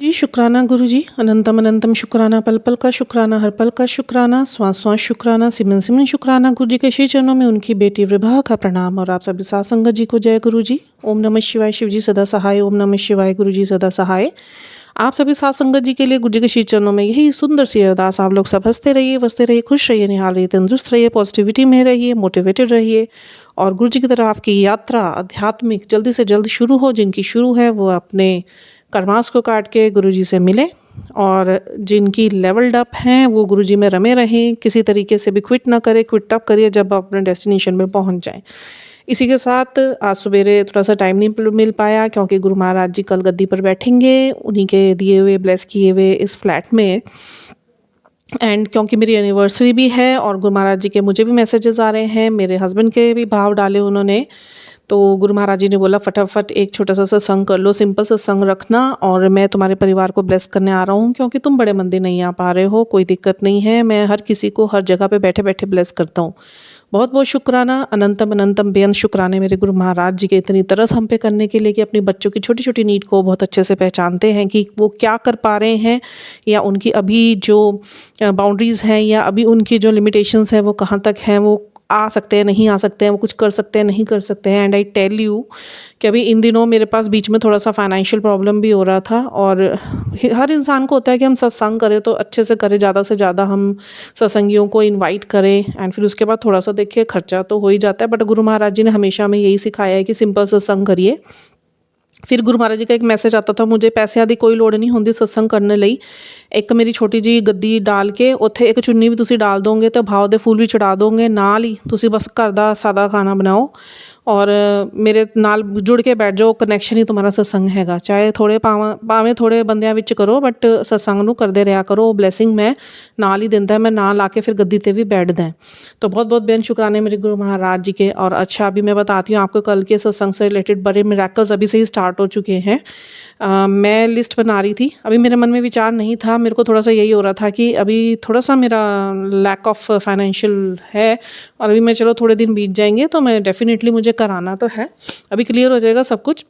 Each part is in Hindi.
जी, शुक्राना गुरुजी, अनंतम अनंतम शुक्राना, पल पल का शुक्राना, हर पल का शुक्राना, श्वास श्वास शुक्राना, सिमन सिमन शुक्राना। गुरुजी के श्री चरणों में उनकी बेटी विभा का प्रणाम और आप सभी साथ संगत जी को जय गुरुजी। ओम नमः शिवाय, शिवजी सदा सहाय। ओम नमः शिवाय, गुरुजी सदा सहाय। आप सभी साथ संगत जी के लिए गुरुजी के श्री चरणों में यही सुंदर सी अरदास। आप लोग सब हंसते रहिए, बसते रहिए, खुश रहिए, निहाल रहिए, तंदुरुस्त रहिए, पॉजिटिविटी में रहिए, मोटिवेटेड रहिए और गुरुजी की तरफ आपकी यात्रा आध्यात्मिक जल्दी से जल्द शुरू हो। जिनकी शुरू है वो अपने कर्मास को काट के गुरुजी से मिले और जिनकी लेवल्ड अप हैं वो गुरुजी में रमे रहें, किसी तरीके से भी क्विट ना करें। क्विट तब करिए जब आप अपने डेस्टिनेशन में पहुंच जाएं। इसी के साथ आज सवेरे थोड़ा सा टाइम नहीं मिल पाया क्योंकि गुरु महाराज जी कल गद्दी पर बैठेंगे उन्हीं के दिए हुए ब्लेस किए हुए इस फ्लैट में। एंड क्योंकि मेरी एनिवर्सरी भी है और गुरु महाराज जी के मुझे भी मैसेजेस आ रहे हैं, मेरे हस्बैंड के भी भाव डाले उन्होंने, तो गुरु महाराज जी ने बोला फटाफट एक छोटा सा सत्संग कर लो, सिंपल सत्संग रखना और मैं तुम्हारे परिवार को ब्लेस करने आ रहा हूँ क्योंकि तुम बड़े मंदिर नहीं आ पा रहे हो। कोई दिक्कत नहीं है, मैं हर किसी को हर जगह पे बैठे बैठे ब्लेस करता हूँ। बहुत बहुत शुक्राना, अनंतम अनंतम बेअंत शुक्राने मेरे गुरु महाराज जी के इतनी तरस हम पे करने के लिए कि अपनी बच्चों की छोटी छोटी नीड को बहुत अच्छे से पहचानते हैं कि वो क्या कर पा रहे हैं या उनकी अभी जो बाउंड्रीज़ हैं या अभी उनकी जो लिमिटेशंस है वो कहाँ तक हैं, वो आ सकते हैं नहीं आ सकते हैं, वो कुछ कर सकते हैं नहीं कर सकते हैं। एंड आई टेल यू कि अभी इन दिनों मेरे पास बीच में थोड़ा सा फाइनेंशियल प्रॉब्लम भी हो रहा था और हर इंसान को होता है कि हम सत्संग करें तो अच्छे से करें, ज़्यादा से ज़्यादा हम सत्संगियों को इनवाइट करें एंड फिर उसके बाद थोड़ा सा देखिए खर्चा तो हो ही जाता है। बट गुरु महाराज जी ने हमेशा हमें यही सिखाया है कि सिंपल सत्संग करिए। फिर गुरु महाराज जी का एक मैसेज आता था, मुझे पैसे आदि कोई लोड़ नहीं होंदी सत्संग करने ਲਈ। ਇੱਕ ਮੇਰੀ ਛੋਟੀ ਜੀ ਗੱਦੀ ਡਾਲ ਕੇ ਉੱਥੇ ਇੱਕ ਚੁੰਨੀ ਵੀ ਤੁਸੀਂ ਡਾਲ ਦੋਗੇ ਤੇ ਭਾਵ ਦੇ ਫੁੱਲ ਵੀ ਚੜਾ ਦੋਗੇ, ਨਾਲ ਹੀ ਤੁਸੀਂ ਬਸ ਘਰ ਦਾ ਸਾਦਾ ਖਾਣਾ ਬਣਾਓ ਔਰ ਮੇਰੇ ਨਾਲ ਜੁੜ ਕੇ ਬੈਠ ਜਾਓ। ਕਨੈਕਸ਼ਨ ਹੀ ਤੁਹਾਡਾ ਸਤਸੰਗ ਹੈਗਾ, ਚਾਹੇ ਥੋੜੇ ਭਾਵੇਂ ਥੋੜੇ ਬੰਦਿਆਂ ਵਿੱਚ ਕਰੋ ਬਟ ਸਤਸੰਗ ਨੂੰ ਕਰਦੇ ਰਿਹਾ ਕਰੋ। ਉਹ ਬਲੇਸਿੰਗ ਮੈਂ ਨਾਲ ही देता है, मैं ਨਾਲ आके फिर गद्दी पे भी बैठ दें। तो बहुत बहुत बेन शुक्राने मेरे गुरु महाराज जी के। और अच्छा अभी मैं बताती हूँ आपको कल के सत्संग से रिलेटेड बड़े मिरेकल्स अभी से ही स्टार्ट हो चुके हैं। मैं लिस्ट बना रही थी, अभी मेरे मन में विचार नहीं था, मेरे को थोड़ा सा यही हो रहा था कि अभी थोड़ा सा मेरा लैक ऑफ फाइनेंशियल है और अभी मैं चलो थोड़े दिन बीत जाएंगे तो मैं डेफिनेटली मुझे कराना तो है, अभी क्लियर हो जाएगा सब कुछ।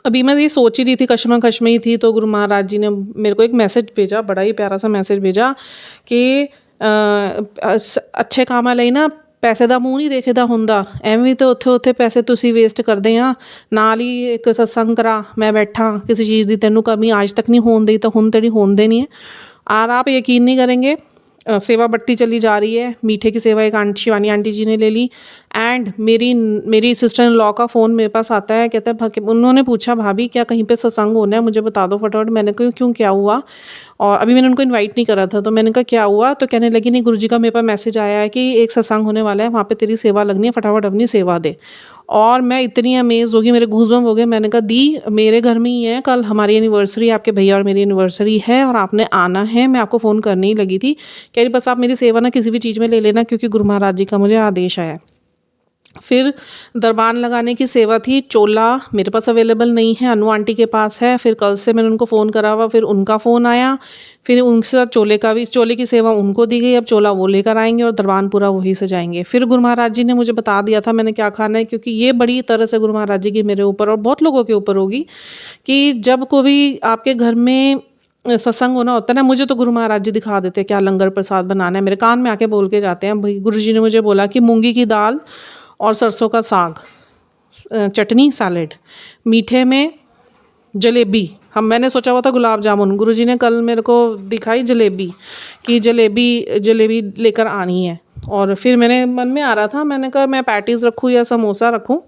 अभी मैं ये सोच ही रही थी, कश्मकश में ही थी, तो गुरु महाराज जी ने मेरे को एक मैसेज भेजा, बड़ा ही प्यारा सा मैसेज भेजा कि अच्छे कामां ਲਈ ना ਪੈਸੇ ਦਾ ਮੂੰਹ ਨਹੀਂ ਦੇਖਦਾ ਹੁੰਦਾ, ਐਵੇਂ ਤਾਂ ਉੱਥੇ ਪੈਸੇ ਤੁਸੀਂ ਵੇਸਟ ਕਰਦੇ ਆ। ਨਾਲ ਹੀ ਇੱਕ ਸਤਸੰਗ ਕਰਾ, ਮੈਂ ਬੈਠਾ, किसी चीज़ ਦੀ ਤੈਨੂੰ कमी आज तक नहीं होन दी तो ਹੁਣ तेरी होन देनी है। और आप यकीन नहीं करेंगे, सेवा बढ़ती चली जा रही है। मीठे की सेवा एक आंटी शिवानी आंटी जी ने ले ली एंड मेरी सिस्टर इन लॉ का फ़ोन मेरे पास आता है, कहता है उन्होंने पूछा भाभी क्या कहीं पे सत्संग होना है, मुझे बता दो फटाफट। मैंने कहा क्यों क्या हुआ, और अभी मैंने उनको इनवाइट नहीं करा था तो मैंने कहा क्या हुआ, तो कहने लगी नहीं गुरुजी का मेरे पास मैसेज आया है कि एक सत्संग होने वाला है, वहाँ पे तेरी सेवा लगनी है, फटाफट अपनी सेवा दे। और मैं इतनी अमेज हो गई, मेरे गूज़बम्प हो गए। मैंने कहा दी मेरे घर में ही है, कल हमारी एनिवर्सरी, आपके भैया और मेरी एनिवर्सरी है और आपने आना है, मैं आपको फ़ोन करने ही लगी थी। कह रही बस आप मेरी सेवा ना किसी भी चीज़ में ले लेना क्योंकि गुरु महाराज जी का मुझे आदेश आया। फिर दरबान लगाने की सेवा थी, चोला मेरे पास अवेलेबल नहीं है, अनु आंटी के पास है। फिर कल से मैंने उनको फ़ोन करा हुआ, फिर उनका फ़ोन आया, फिर उनके साथ चोले की सेवा उनको दी गई। अब चोला वो लेकर आएंगे और दरबान पूरा वहीं से जाएंगे। फिर गुरु महाराज जी ने मुझे बता दिया था मैंने क्या खाना है, क्योंकि ये बड़ी तरह से गुरु महाराज जी की मेरे ऊपर और बहुत लोगों के ऊपर होगी कि जब कोई आपके घर में सत्संग होना होता है ना, मुझे तो गुरु महाराज जी दिखा देते क्या लंगर प्रसाद बनाना है, मेरे कान में आके बोल के जाते हैं। भाई गुरु जी ने मुझे बोला कि मूंगी की दाल और सरसों का साग, चटनी, सैलेड, मीठे में जलेबी। मैंने सोचा हुआ था गुलाब जामुन, गुरुजी ने कल मेरे को दिखाई जलेबी कि जलेबी लेकर आनी है। और फिर मेरे मन में आ रहा था, मैंने कहा मैं पैटीज़ रखूँ या समोसा रखूँ,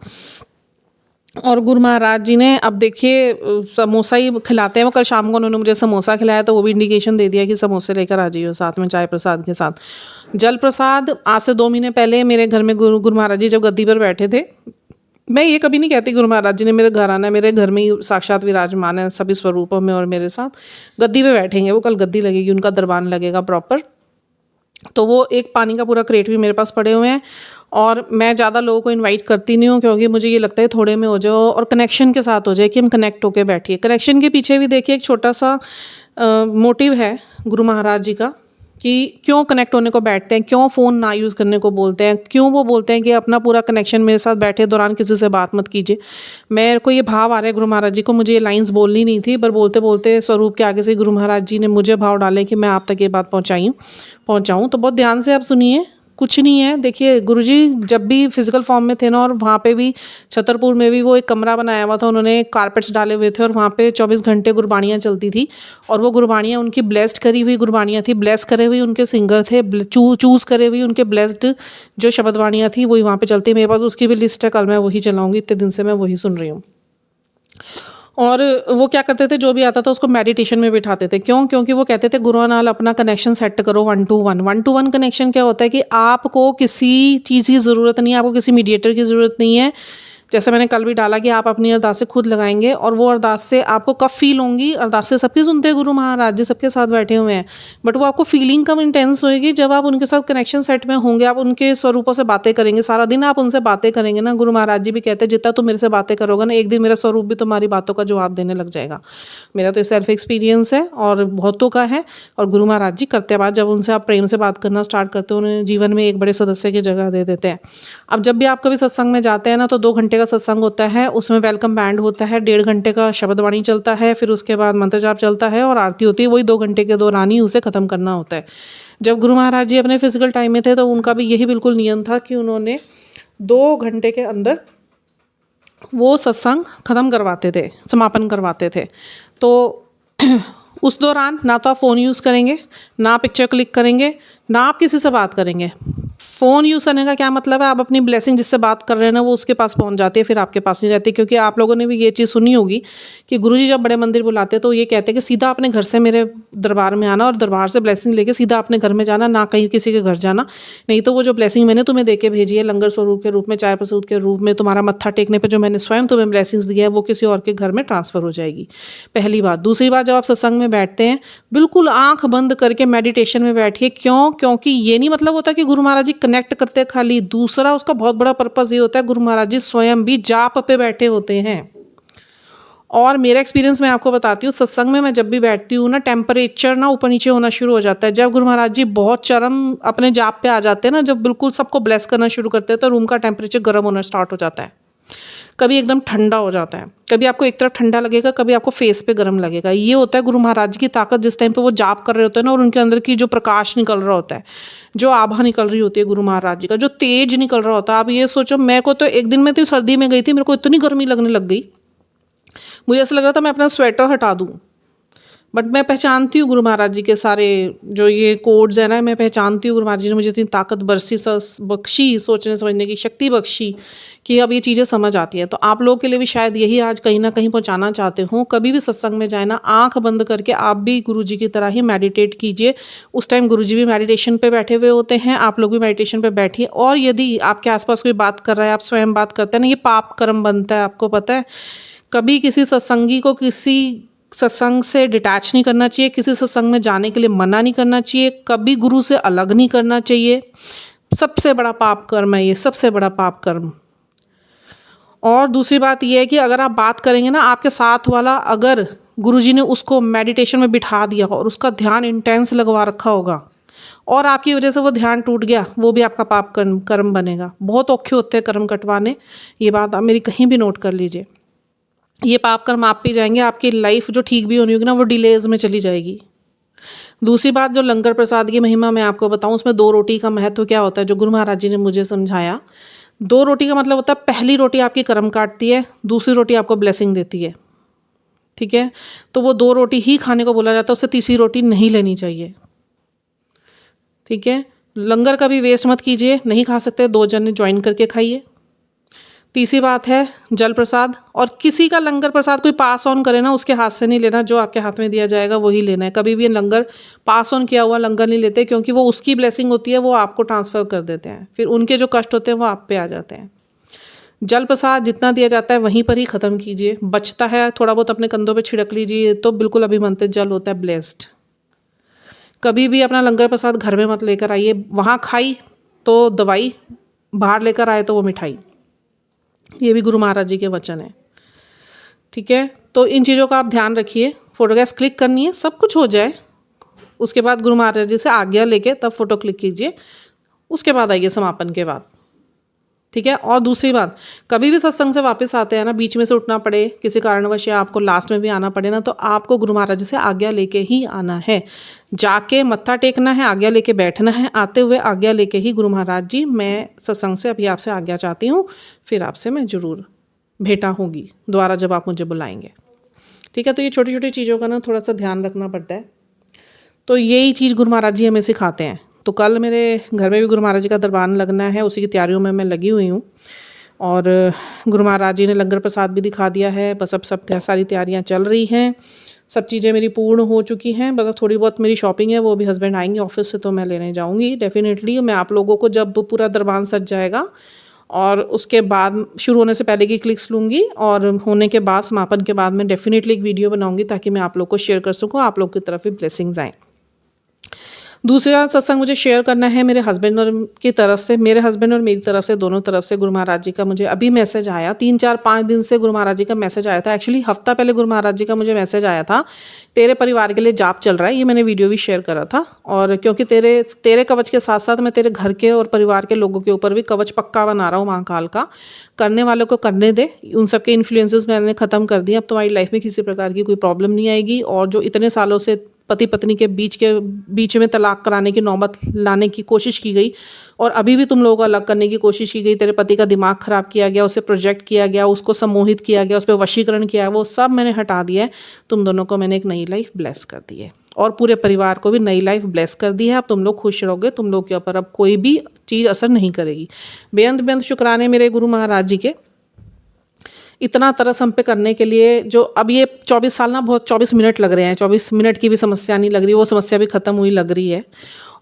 और गुरु महाराज जी ने अब देखिए समोसा ही खिलाते हैं। वो कल शाम को उन्होंने मुझे समोसा खिलाया तो वो भी इंडिकेशन दे दिया कि समोसे लेकर आ जाइए साथ में चाय प्रसाद के साथ। जल प्रसाद आज से 2 महीने पहले मेरे घर में गुरु महाराज जी जब गद्दी पर बैठे थे, मैं ये कभी नहीं कहती गुरु महाराज जी ने मेरे घर आना है, मेरे घर में ही साक्षात विराजमान है सभी स्वरूपों में और मेरे साथ गद्दी पे बैठेंगे। वो कल गद्दी लगेगी, उनका दरबान लगेगा प्रॉपर। तो वो एक पानी का पूरा क्रेट भी मेरे पास पड़े हुए हैं और मैं ज़्यादा लोगों को इनवाइट करती नहीं हूँ क्योंकि मुझे ये लगता है थोड़े में हो जाओ और कनेक्शन के साथ हो जाए कि हम कनेक्ट होके बैठिए। कनेक्शन के पीछे भी देखिए एक छोटा सा मोटिव है गुरु महाराज जी का कि क्यों कनेक्ट होने को बैठते हैं, क्यों फ़ोन ना यूज़ करने को बोलते हैं, क्यों वो बोलते हैं कि अपना पूरा कनेक्शन मेरे साथ बैठे दौरान किसी से बात मत कीजिए। मेरे को ये भाव आ रहा है गुरु महाराज जी को, मुझे ये लाइन्स बोलनी नहीं थी, पर बोलते-बोलते स्वरूप के आगे से गुरु महाराज जी ने मुझे भाव डाले कि मैं आप तक ये बात पहुँचाऊँ। तो बहुत ध्यान से आप सुनिए। कुछ नहीं है, देखिए गुरुजी जब भी फिजिकल फॉर्म में थे ना, और वहाँ पे भी छतरपुर में भी वो एक कमरा बनाया हुआ था, उन्होंने कारपेट्स डाले हुए थे और वहाँ पे 24 घंटे गुरबाणियाँ चलती थी। और वो गुरबाणियाँ उनकी ब्लेस्ड करी हुई गुरबाणियाँ थी, ब्लेस करे हुए उनके सिंगर थे, चूज़ करे हुए उनके ब्लेस्ड जो शब्दवाणियाँ थी वही वहाँ पे चलती है। मेरे पास उसकी भी लिस्ट है, कल मैं वही चलाऊँगी, इतने दिन से मैं वही सुन रही हूँ। और वो क्या करते थे, जो भी आता था उसको मेडिटेशन में बिठाते थे। क्यों? क्योंकि वो कहते थे गुरुओं नाल अपना कनेक्शन सेट करो 1 टू 1। 1 टू 1 कनेक्शन क्या होता है कि आपको किसी चीज़ की ज़रूरत नहीं है, आपको किसी मीडिएटर की ज़रूरत नहीं है। जैसे मैंने कल भी डाला कि आप अपनी अरदासें खुद लगाएँगे और वो अरदासें आपको कब फ़ील होंगी। अरदासें सबकी सुनते हैं गुरु महाराज जी, सबके साथ बैठे हुए हैं। बट वो आपको फ़ीलिंग कब इंटेंस होएगी, जब आप उनके साथ कनेक्शन सेट में होंगे, आप उनके स्वरूपों से बातें करेंगे, सारा दिन आप उनसे बातें करेंगे ना। गुरु महाराज जी भी कहते हैं जितना तुम मेरे से बातें करोगे ना, एक दिन मेरा स्वरूप भी तुम्हारी बातों का जवाब देने लग जाएगा। मेरा तो सेल्फ एक्सपीरियंस है और बहुतों का है। और गुरु महाराज जी करते हैं बात, जब उनसे आप प्रेम से बात करना स्टार्ट करते हो, उन्हें जीवन में एक बड़े सदस्य की जगह दे देते हैं। अब जब भी आप कभी सत्संग में जाते हैं ना, तो 2 घंटे का सत्संग होता है, उसमें वेलकम बैंड होता है, 1.5 घंटे का शब्दवाणी चलता है, फिर उसके बाद मंत्र जाप चलता है और आरती होती है। वही 2 घंटे के दौरान ही उसे ख़त्म करना होता है। जब गुरु महाराज जी अपने फिजिकल टाइम में थे तो उनका भी यही बिल्कुल नियम था कि उन्होंने 2 घंटे के अंदर वो सत्संग ख़त्म करवाते थे, समापन करवाते थे। तो उस दौरान ना तो आप फ़ोन यूज़ करेंगे, ना पिक्चर क्लिक करेंगे, ना आप किसी से बात करेंगे। फ़ोन यूज़ करने का क्या मतलब है, आप अपनी ब्लेसिंग जिससे बात कर रहे हैं ना, वो उसके पास पहुंच जाती है, फिर आपके पास नहीं रहती। क्योंकि आप लोगों ने भी ये चीज़ सुनी होगी कि गुरुजी जब बड़े मंदिर बुलाते हैं तो ये कहते हैं कि सीधा अपने घर से मेरे दरबार में आना और दरबार से ब्लेसिंग लेके सीधा अपने घर में जाना, ना कहीं किसी के घर जाना। नहीं तो वो जो ब्लेसिंग मैंने तुम्हें दे के भेजी है लंगर स्वरूप के रूप में, चाय प्रसूत के रूप में, तुम्हारा मत्था टेकने पर जो मैंने स्वयं तुम्हें ब्लेसिंग्स दी है, वो किसी और के घर में ट्रांसफ़र हो जाएगी। पहली बात। दूसरी बात, जब आप सत्संग में बैठते हैं, बिल्कुल आँख बंद करके मेडिटेशन में बैठिए। क्यों? क्योंकि ये नहीं मतलब होता कि गुरु महाराज जी कनेक्ट करते खाली। दूसरा उसका बहुत बड़ा पर्पज़ ये होता है, गुरु महाराज जी स्वयं भी जाप पे बैठे होते हैं। और मेरा एक्सपीरियंस मैं आपको बताती हूँ, सत्संग में मैं जब भी बैठती हूँ ना, टेम्परेचर ना ऊपर नीचे होना शुरू हो जाता है। जब गुरु महाराज जी बहुत चरम अपने जाप पे आ जाते हैं ना, जब बिल्कुल सबको ब्लेस करना शुरू करते हैं, तो रूम का टेम्परेचर गर्म होना स्टार्ट हो जाता है। कभी एकदम ठंडा हो जाता है, कभी आपको एक तरफ ठंडा लगेगा, कभी आपको फेस पे गर्म लगेगा। ये होता है गुरु महाराज जी की ताकत, जिस टाइम पे वो जाप कर रहे होते हैं ना, और उनके अंदर की जो प्रकाश निकल रहा होता है, जो आभा निकल रही होती है गुरु महाराज जी का, जो तेज निकल रहा होता है। आप ये सोचो, मेरे को तो एक दिन में थी सर्दी में गई थी, मेरे को इतनी गर्मी लगने लग गई, मुझे ऐसा लग रहा था मैं अपना स्वेटर हटा दूँ। बट मैं पहचानती हूँ गुरु महाराज जी के सारे जो ये कोड्स हैं ना, मैं पहचानती हूँ गुरु महाराज जी ने मुझे इतनी ताकत बख्शी, सोचने समझने की शक्ति बख्शी, कि अब ये चीज़ें समझ आती है। तो आप लोगों के लिए भी शायद यही आज कहीं ना कहीं पहुँचाना चाहते हो। कभी भी सत्संग में जाए ना, आँख बंद करके आप भी गुरु जी की तरह ही मेडिटेट कीजिए। उस टाइम गुरु जी भी मेडिटेशन पे बैठे हुए होते हैं, आप लोग भी मेडिटेशन पे बैठिए। और यदि आपके आसपास कोई बात कर रहा है, आप स्वयं बात करते हैं ना, ये पाप कर्म बनता है, आपको पता है। कभी किसी सत्संगी को किसी सत्संग से डिटैच नहीं करना चाहिए, किसी सत्संग में जाने के लिए मना नहीं करना चाहिए, कभी गुरु से अलग नहीं करना चाहिए। सबसे बड़ा पाप कर्म है ये, सबसे बड़ा पाप कर्म। और दूसरी बात ये है कि अगर आप बात करेंगे ना, आपके साथ वाला अगर गुरुजी ने उसको मेडिटेशन में बिठा दिया और उसका ध्यान इंटेंस लगवा रखा होगा और आपकी वजह से वो ध्यान टूट गया, वो भी आपका पाप कर्म बनेगा। बहुत औखे होते हैं कर्म कटवाने, ये बात आप मेरी कहीं भी नोट कर लीजिए। ये पाप कर्म आप भी जाएंगे, आपकी लाइफ जो ठीक भी होनी होगी ना, वो डिलेज में चली जाएगी। दूसरी बात, जो लंगर प्रसाद की महिमा मैं आपको बताऊं, उसमें 2 रोटी का महत्व क्या होता है, जो गुरु महाराज जी ने मुझे समझाया। 2 रोटी का मतलब होता है, पहली रोटी आपकी कर्म काटती है, दूसरी रोटी आपको ब्लेसिंग देती है। ठीक है, तो वो 2 रोटी ही खाने को बोला जाता है, उससे तीसरी रोटी नहीं लेनी चाहिए। ठीक है, लंगर का भी वेस्ट मत कीजिए, नहीं खा सकते 2 जने ज्वाइन करके खाइए। तीसरी बात है जल प्रसाद, और किसी का लंगर प्रसाद कोई पास ऑन करे ना, उसके हाथ से नहीं लेना, जो आपके हाथ में दिया जाएगा वही लेना है। कभी भी लंगर पास ऑन किया हुआ लंगर नहीं लेते, क्योंकि वो उसकी ब्लेसिंग होती है, वो आपको ट्रांसफ़र कर देते हैं, फिर उनके जो कष्ट होते हैं वो आप पे आ जाते हैं। जल प्रसाद जितना दिया जाता है वहीं पर ही ख़त्म कीजिए, बचता है थोड़ा बहुत अपने कंधों पर छिड़क लीजिए, तो बिल्कुल अभिमंत्रित जल होता है, ब्लेस्ड। कभी भी अपना लंगर प्रसाद घर में मत लेकर आइए, वहाँ खाई तो दवाई, बाहर लेकर आए तो वो मिठाई। ये भी गुरु महाराज जी के वचन है। ठीक है, तो इन चीज़ों का आप ध्यान रखिए। फोटोग्राफ्स क्लिक करनी है, सब कुछ हो जाए, उसके बाद गुरु महाराज जी से आज्ञा लेके तब फ़ोटो क्लिक कीजिए, उसके बाद आइए समापन के बाद, ठीक है। और दूसरी बात, कभी भी सत्संग से वापस आते हैं ना, बीच में से उठना पड़े किसी कारणवश या आपको लास्ट में भी आना पड़े ना, तो आपको गुरु महाराज जी से आज्ञा लेके ही आना है। जाके मत्था टेकना है, आज्ञा लेके बैठना है, आते हुए आज्ञा लेके ही गुरु महाराज जी मैं सत्संग से अभी आपसे आज्ञा चाहती हूँ, फिर आपसे मैं ज़रूर भेंटा होंगी दोबारा जब आप मुझे बुलाएंगे, ठीक है। तो ये छोटी छोटी चीज़ों का ना थोड़ा सा ध्यान रखना पड़ता है। तो यही चीज़ गुरु महाराज जी हमें सिखाते हैं। तो कल मेरे घर में भी गुरु महाराज जी का दरबार लगना है, उसी की तैयारियों में मैं लगी हुई हूँ। और गुरु महाराज जी ने लंगर प्रसाद भी दिखा दिया है, बस अब सब सारी तैयारियाँ चल रही हैं, सब चीज़ें मेरी पूर्ण हो चुकी हैं। बस थोड़ी बहुत मेरी शॉपिंग है, वो भी हस्बैंड आएंगे ऑफिस से तो मैं लेने जाऊँगी डेफिनेटली। मैं आप लोगों को जब पूरा दरबार सज जाएगा और उसके बाद शुरू होने से पहले की क्लिक्स लूँगी, और होने के बाद समापन के बाद मैं डेफिनेटली एक वीडियो बनाऊँगी ताकि मैं आप लोग को शेयर कर सकूँ, आप लोग की तरफ भी ब्लेसिंग्स आएँ। दूसरा सत्संग मुझे शेयर करना है मेरे हस्बैंड और की तरफ से, मेरे हस्बैंड और मेरी तरफ से, दोनों तरफ से गुरु महाराज जी का मुझे अभी मैसेज आया। 3-4-5 दिन से गुरु महाराज जी का मैसेज आया था। एक्चुअली हफ्ता पहले गुरु महाराज जी का मुझे मैसेज आया था, तेरे परिवार के लिए जाप चल रहा है। ये मैंने वीडियो भी शेयर करा था। और क्योंकि तेरे कवच के साथ साथ मैं तेरे घर के और परिवार के लोगों के ऊपर भी कवच पक्का बना रहा हूँ महाकाल का। करने वालों को करने दे, उन सब के इन्फ्लुएंसेस मैंने ख़त्म कर दिए। अब तुम्हारी लाइफ में किसी प्रकार की कोई प्रॉब्लम नहीं आएगी। और जो इतने सालों से पति पत्नी के बीच में तलाक कराने की नौबत लाने की कोशिश की गई, और अभी भी तुम लोगों को अलग करने की कोशिश की गई, तेरे पति का दिमाग ख़राब किया गया, उसे प्रोजेक्ट किया गया, उसको सम्मोहित किया गया, उस पर वशीकरण किया, वो सब मैंने हटा दिया है। तुम दोनों को मैंने एक नई लाइफ ब्लेस कर दी है, और पूरे परिवार को भी नई लाइफ ब्लेस कर दी है। अब तुम लोग खुश रहोगे, तुम लोग के ऊपर अब कोई भी चीज़ असर नहीं करेगी। बेअंत बेअंत शुक्राने मेरे गुरु महाराज जी के, इतना तरस हम पे करने के लिए। जो अब ये 24 साल ना, बहुत 24 मिनट लग रहे हैं, 24 मिनट की भी समस्या नहीं लग रही, वो समस्या भी ख़त्म हुई लग रही है।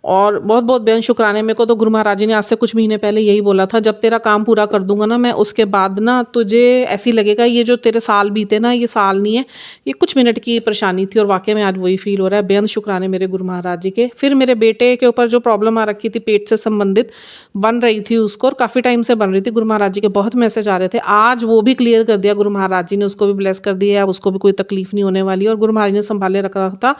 और बहुत बहुत बेअंत शुक्राने। मेरे को तो गुरु महाराज जी ने आज से कुछ महीने पहले यही बोला था, जब तेरा काम पूरा कर दूंगा ना मैं, उसके बाद ना तुझे ऐसी लगेगा ये जो तेरे साल बीते ना, ये साल नहीं है, ये कुछ मिनट की परेशानी थी। और वाकई में आज वही फील हो रहा है। बेअंत शुक्राने मेरे गुरु महाराज जी के। फिर मेरे बेटे के ऊपर जो प्रॉब्लम आ रखी थी पेट से संबंधित, बन रही थी उसको, और काफ़ी टाइम से बन रही थी। गुरु महाराज जी के बहुत मैसेज आ रहे थे, आज वो भी क्लियर कर दिया गुरु महाराज जी ने, उसको भी ब्लेस कर दिया। अब उसको भी कोई तकलीफ नहीं होने वाली। और गुरु महाराज ने संभाले रखा था,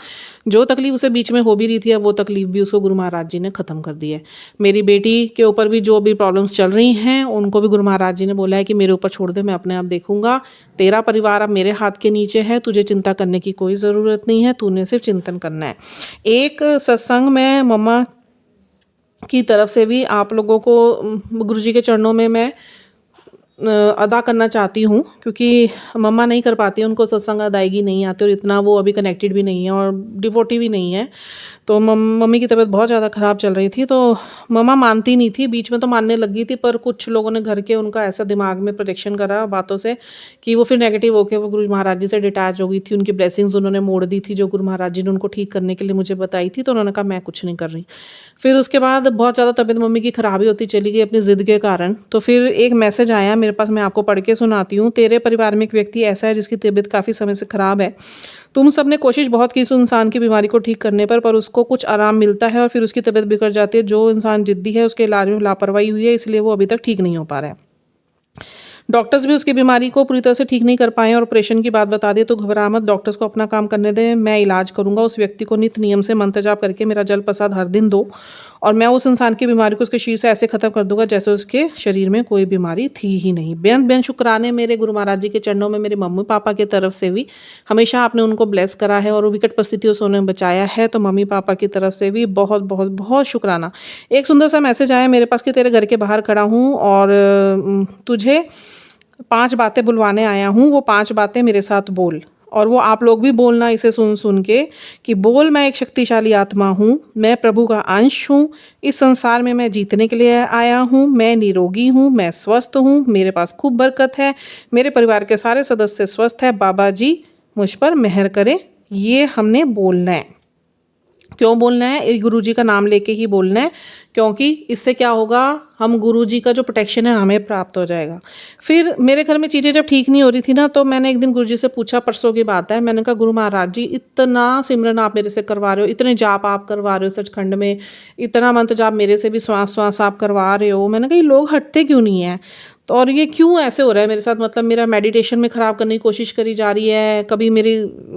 जो तकलीफ उसे बीच में हो भी रही थी, अब वो तकलीफ भी उसको गुरु महाराज जी ने ख़त्म कर दी है। मेरी बेटी के ऊपर भी जो भी प्रॉब्लम्स चल रही हैं, उनको भी गुरु महाराज जी ने बोला है कि मेरे ऊपर छोड़ दे, मैं अपने आप देखूंगा। तेरा परिवार अब मेरे हाथ के नीचे है, तुझे चिंता करने की कोई ज़रूरत नहीं है, तूने सिर्फ चिंतन करना है। एक सत्संग में मम्मा की तरफ से भी आप लोगों को गुरु जी के चरणों में मैं अदा करना चाहती हूँ, क्योंकि मम्मा नहीं कर पाती हैं, उनको सत्संग अदायगी नहीं आती, और इतना वो अभी कनेक्टेड भी नहीं है और डिवोटी भी नहीं है। तो मम्मी की तबीयत बहुत ज़्यादा ख़राब चल रही थी, तो मम्मा मानती नहीं थी। बीच में तो मानने लगी थी, पर कुछ लोगों ने घर के उनका ऐसा दिमाग में प्रोजेक्शन करा बातों से कि वो फिर नेगेटिव होकर वो गुरु महाराज जी से डिटैच हो गई थी। उनकी ब्लेसिंग्स उन्होंने मोड़ दी थी, जो गुरु महाराज जी ने उनको ठीक करने के लिए मुझे बताई थी। तो उन्होंने कहा मैं कुछ नहीं कर रही। फिर उसके बाद बहुत ज़्यादा तबीयत मम्मी की ख़राबी होती चली गई अपनी ज़िद के कारण। तो फिर एक मैसेज आया मेरे पास, मैं आपको पढ़ के सुनाती हूँ। तेरे परिवार में एक व्यक्ति ऐसा है जिसकी तबीयत काफ़ी समय से ख़राब है। तुम सब ने कोशिश बहुत की उस इंसान की बीमारी को ठीक करने पर उसको कुछ आराम मिलता है और फिर उसकी तबीयत बिगड़ जाती है। जो इंसान जिद्दी है, उसके इलाज में लापरवाही हुई है, इसलिए वो अभी तक ठीक नहीं हो पा रहा है। डॉक्टर्स भी उसकी बीमारी को पूरी तरह से ठीक नहीं कर पाए और ऑपरेशन की बात बता दी। तो घबरा मत, डॉक्टर्स को अपना काम करने दें, मैं इलाज करूंगा। उस व्यक्ति को नित्य नियम से मंत्र जाप करके मेरा जल प्रसाद हर दिन दो, और मैं उस इंसान की बीमारी को उसके शरीर से ऐसे ख़त्म कर दूंगा जैसे उसके शरीर में कोई बीमारी थी ही नहीं। बेअंत बेअंत शुक्राने मेरे गुरु महाराज जी के चरणों में। मेरे मम्मी पापा की तरफ से भी हमेशा आपने उनको ब्लेस करा है और वो विकट परिस्थितियों से उन्हें बचाया है, तो मम्मी पापा की तरफ से भी बहुत बहुत बहुत शुक्राना। एक सुंदर सा मैसेज आया मेरे पास कि तेरे घर के बाहर खड़ा हूँ और तुझे 5 बातें बुलवाने आया हूँ, वो 5 बातें मेरे साथ बोल। और वो आप लोग भी बोलना इसे सुन सुन के कि बोल, मैं एक शक्तिशाली आत्मा हूँ, मैं प्रभु का अंश हूँ, इस संसार में मैं जीतने के लिए आया हूँ, मैं निरोगी हूँ, मैं स्वस्थ हूँ, मेरे पास खूब बरकत है, मेरे परिवार के सारे सदस्य स्वस्थ हैं, बाबा जी मुझ पर मेहर करें। ये हमने बोलना है। क्यों बोलना है? गुरु जी का नाम लेके ही बोलना है, क्योंकि इससे क्या होगा, हम गुरु जी का जो प्रोटेक्शन है हमें प्राप्त हो जाएगा। फिर मेरे घर में चीज़ें जब ठीक नहीं हो रही थी ना, तो मैंने एक दिन गुरु जी से पूछा, परसों की बात है, मैंने कहा गुरु महाराज जी इतना सिमरन आप मेरे से करवा रहे हो, इतने जाप आप करवा रहे हो सचखंड में, इतना मंत्र जाप मेरे से भी श्वास श्वास आप करवा रहे हो, मैंने कहा ये लोग हटते क्यों नहीं हैं? तो और ये क्यों ऐसे हो रहा है मेरे साथ, मतलब मेरा मेडिटेशन में ख़राब करने की कोशिश करी जा रही है, कभी मेरे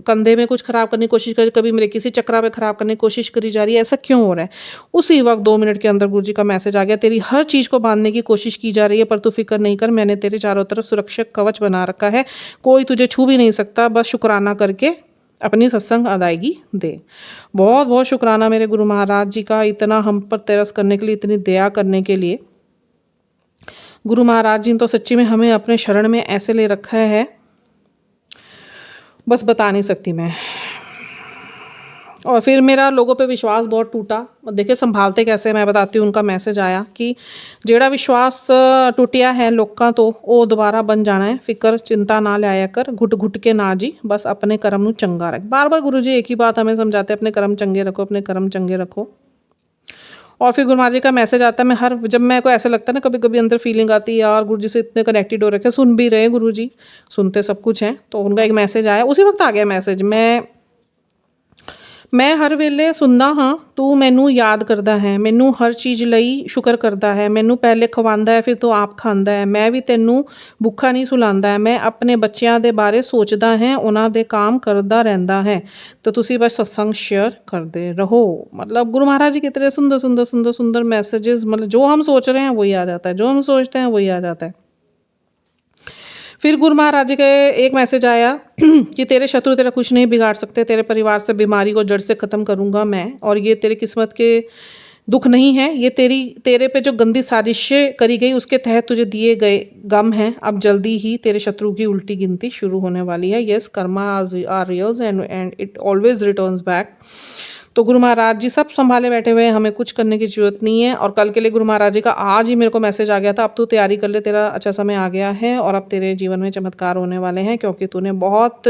कंधे में कुछ ख़राब करने की कोशिश करी, कभी मेरे किसी चक्रा पे ख़राब करने की कोशिश करी जा रही है, ऐसा क्यों हो रहा है? उसी वक्त 2 मिनट के अंदर गुरुजी का मैसेज आ गया, तेरी हर चीज़ को बांधने की कोशिश की जा रही है, पर तू फिक्र नहीं कर, मैंने तेरे चारों तरफ सुरक्षक कवच बना रखा है, कोई तुझे छू भी नहीं सकता, बस शुक्राना करके अपनी सत्संग अदायगी दे। बहुत बहुत शुक्राना मेरे गुरु महाराज जी का, इतना हम पर तरस करने के लिए, इतनी दया करने के लिए। गुरु महाराज जी ने तो सच्ची में हमें अपने शरण में ऐसे ले रखा है, बस बता नहीं सकती मैं। और फिर मेरा लोगों पे विश्वास बहुत टूटा। देखिए संभालते कैसे, मैं बताती हूँ। उनका मैसेज आया कि जेड़ा विश्वास टूटिया है लोगों तो वो दोबारा बन जाना है, फिक्र चिंता ना लिया कर, घुट घुट के ना जी, बस अपने कर्म नू चंगा रख। बार बार गुरु जी एक ही बात हमें समझाते हैं, अपने कर्म चंगे रखो, अपने कर्म चंगे रखो। और फिर गुरु महाराज जी का मैसेज आता है, मैं हर जब मेरे को ऐसा लगता है ना, कभी कभी अंदर फीलिंग आती है यार गुरु जी से इतने कनेक्टेड हो रखे, सुन भी रहे गुरु जी, सुनते सब कुछ हैं, तो उनका एक मैसेज आया, उसी वक्त आ गया मैसेज। मैं हर वेले सुनदा हाँ, तू मैनू याद करदा है, मैनू हर चीज़ लई शुक्र करदा है, मैनू पहले खवांदा है फिर तू आप खांदा है, मैं भी तैनू भुੱਖਾ नहीं सुलांदा है, मैं अपने बच्चों के बारे सोचदा है, उन्हां दे काम करदा रहंदा है, तो तुसी बस सत्संग शेयर करते रहो। मतलब गुरु महाराज जी कितने सुंदर सुंदर सुंदर सुंदर मैसेजेस, मतलब जो हम सोच रहे हैं वही आ जाता है, जो हम सोचते हैं वही आ जाता है। फिर गुरु महाराज जी का एक मैसेज आया कि तेरे शत्रु तेरा कुछ नहीं बिगाड़ सकते, तेरे परिवार से बीमारी को जड़ से ख़त्म करूँगा मैं, और ये तेरी किस्मत के दुख नहीं है, ये तेरे पे जो गंदी साजिशें करी गई उसके तहत तुझे दिए गए गम हैं। अब जल्दी ही तेरे शत्रु की उल्टी गिनती शुरू होने वाली है। Yes, karma are reals and it always returns back. तो गुरु महाराज जी सब संभाले बैठे हुए हैं, हमें कुछ करने की ज़रूरत नहीं है। और कल के लिए गुरु महाराज जी का आज ही मेरे को मैसेज आ गया था, अब तू तैयारी कर ले, तेरा अच्छा समय आ गया है और अब तेरे जीवन में चमत्कार होने वाले हैं, क्योंकि तूने बहुत,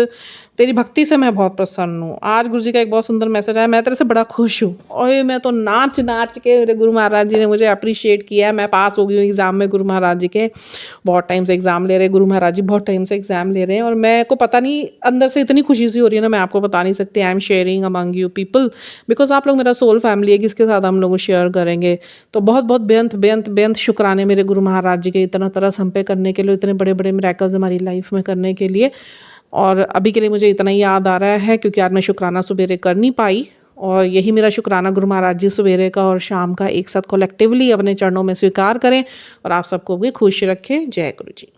तेरी भक्ति से मैं बहुत प्रसन्न हूँ। आज गुरु जी का एक बहुत सुंदर मैसेज आया, मैं तेरे से बड़ा खुश हूँ। और मैं तो नाच नाच के, मेरे गुरु महाराज जी ने मुझे अप्रिशिएट किया, मैं पास हो गई हूँ एग्ज़ाम में। गुरु महाराज जी के बहुत टाइम से एग्ज़ाम ले रहे, गुरु महाराज जी बहुत टाइम से एग्ज़ाम ले रहे हैं, और मैं को पता नहीं अंदर से इतनी खुशी सी हो रही है ना, मैं आपको बता नहीं सकती। I am sharing among you people, because आप लोग मेरा सोल फैमिली है, किसके साथ हम लोग शेयर करेंगे। तो बहुत बहुत बेअंत बेअंत बेअंत शुक्राने मेरे गुरु महाराज जी के, इतना तरस हम पे करने के लिए, इतने बड़े बड़े मिरेकल्स हमारी लाइफ में करने के लिए। और अभी के लिए मुझे इतना ही याद आ रहा है, क्योंकि आज मैं शुक्राना सवेरे कर नहीं पाई, और यही मेरा शुक्राना गुरु महाराज जी सवेरे का और शाम का एक साथ कलेक्टिवली अपने चरणों में स्वीकार करें, और आप सबको भी खुश रखें। जय गुरु जी।